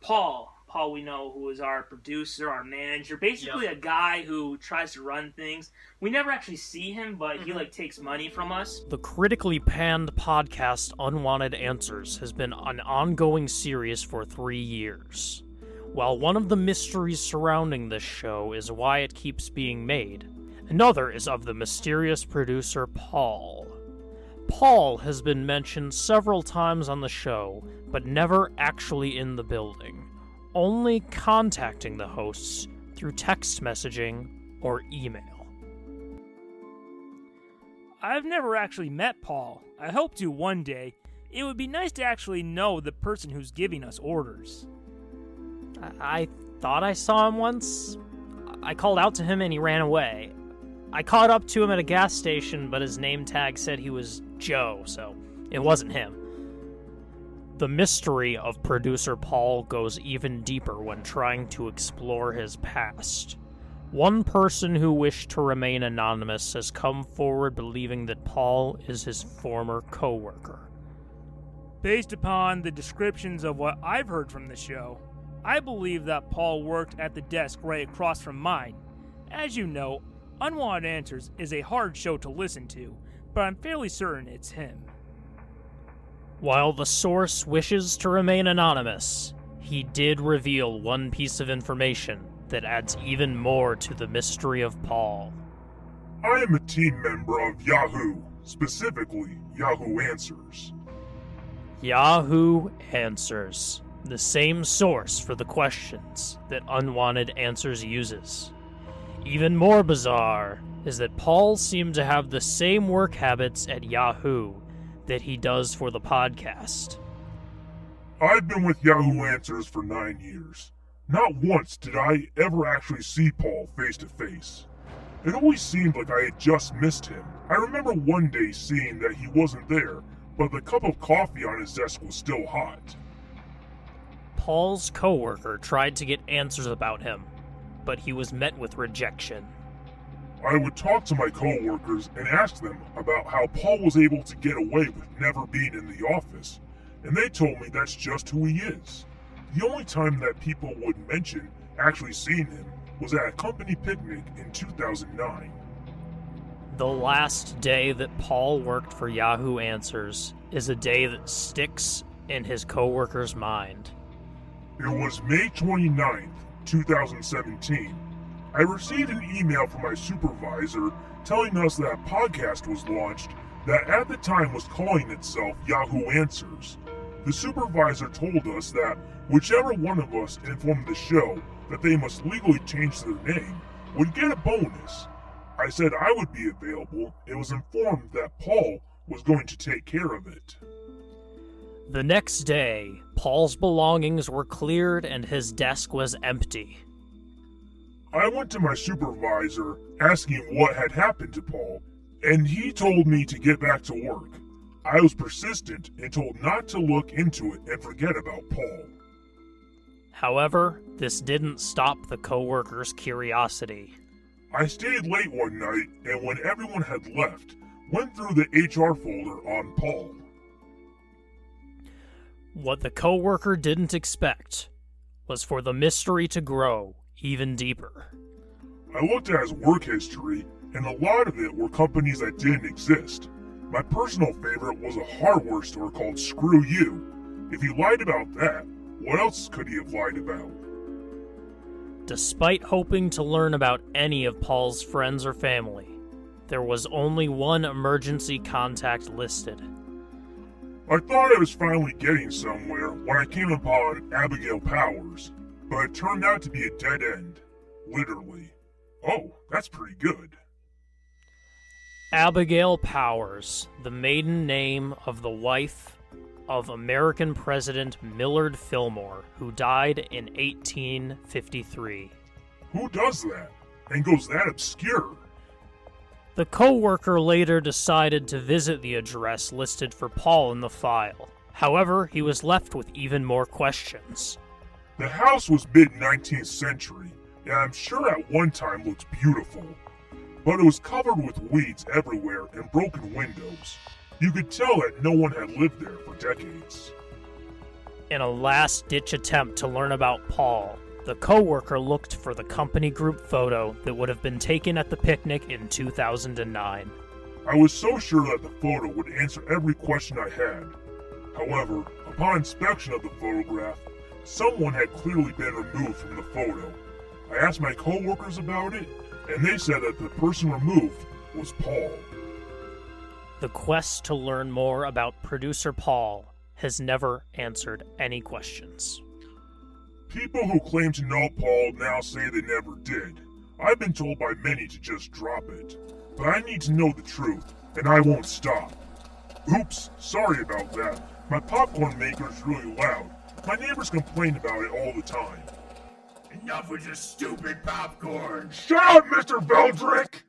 Paul. Paul, we know, who is our producer, our manager, basically a guy who tries to run things. We never actually see him, but he takes money from us. The critically panned podcast Unwanted Answers has been an ongoing series for 3 years. While one of the mysteries surrounding this show is why it keeps being made, another is of the mysterious producer Paul. Paul has been mentioned several times on the show, but never actually in the building, only contacting the hosts through text messaging or email. I've never actually met Paul. I hope to one day. It would be nice to actually know the person who's giving us orders. I thought I saw him once. I called out to him and he ran away. I caught up to him at a gas station, but his name tag said he was Joe, so it wasn't him. The mystery of producer Paul goes even deeper when trying to explore his past. One person who wished to remain anonymous has come forward believing that Paul is his former co-worker. Based upon the descriptions of what I've heard from the show, I believe that Paul worked at the desk right across from mine. As you know, Unwanted Answers is a hard show to listen to, but I'm fairly certain it's him. While the source wishes to remain anonymous, he did reveal one piece of information that adds even more to the mystery of Paul. I am a team member of Yahoo, specifically Yahoo Answers. Yahoo Answers, the same source for the questions that Unwanted Answers uses. Even more bizarre is that Paul seemed to have the same work habits at Yahoo that he does for the podcast. I've been with Yahoo Answers for 9 years. Not once did I ever actually see Paul face to face. It always seemed like I had just missed him. I remember one day seeing that he wasn't there, but the cup of coffee on his desk was still hot. Paul's coworker tried to get answers about him, but he was met with rejection. I would talk to my coworkers and ask them about how Paul was able to get away with never being in the office, and they told me that's just who he is. The only time that people would mention actually seeing him was at a company picnic in 2009. The last day that Paul worked for Yahoo Answers is a day that sticks in his coworker's mind. It was May 29th, 2017. I received an email from my supervisor telling us that a podcast was launched that at the time was calling itself Yahoo Answers. The supervisor told us that whichever one of us informed the show that they must legally change their name would get a bonus. I said I would be available and was informed that Paul was going to take care of it. The next day, Paul's belongings were cleared and his desk was empty. I went to my supervisor asking what had happened to Paul, and he told me to get back to work. I was persistent and told not to look into it and forget about Paul. However, this didn't stop the coworker's curiosity. I stayed late one night, and when everyone had left, went through the HR folder on Paul. What the coworker didn't expect was for the mystery to grow even deeper. I looked at his work history, and a lot of it were companies that didn't exist. My personal favorite was a hardware store called Screw You. If he lied about that, what else could he have lied about? Despite hoping to learn about any of Paul's friends or family, there was only one emergency contact listed. I thought I was finally getting somewhere when I came upon Abigail Powers, but it turned out to be a dead end. Literally. Oh, that's pretty good. Abigail Powers, the maiden name of the wife of American President Millard Fillmore, who died in 1853. Who does that? And goes that obscure? The co-worker later decided to visit the address listed for Paul in the file. However, he was left with even more questions. The house was mid-19th century, and I'm sure at one time looked beautiful. But it was covered with weeds everywhere and broken windows. You could tell that no one had lived there for decades. In a last-ditch attempt to learn about Paul, the co-worker looked for the company group photo that would have been taken at the picnic in 2009. I was so sure that the photo would answer every question I had. However, upon inspection of the photograph, someone had clearly been removed from the photo. I asked my co-workers about it, and they said that the person removed was Paul. The quest to learn more about producer Paul has never answered any questions. People who claim to know Paul now say they never did. I've been told by many to just drop it. But I need to know the truth, and I won't stop. Oops, sorry about that. My popcorn maker is really loud. My neighbors complain about it all the time. Enough with your stupid popcorn! Shut up, Mr. Veldrick!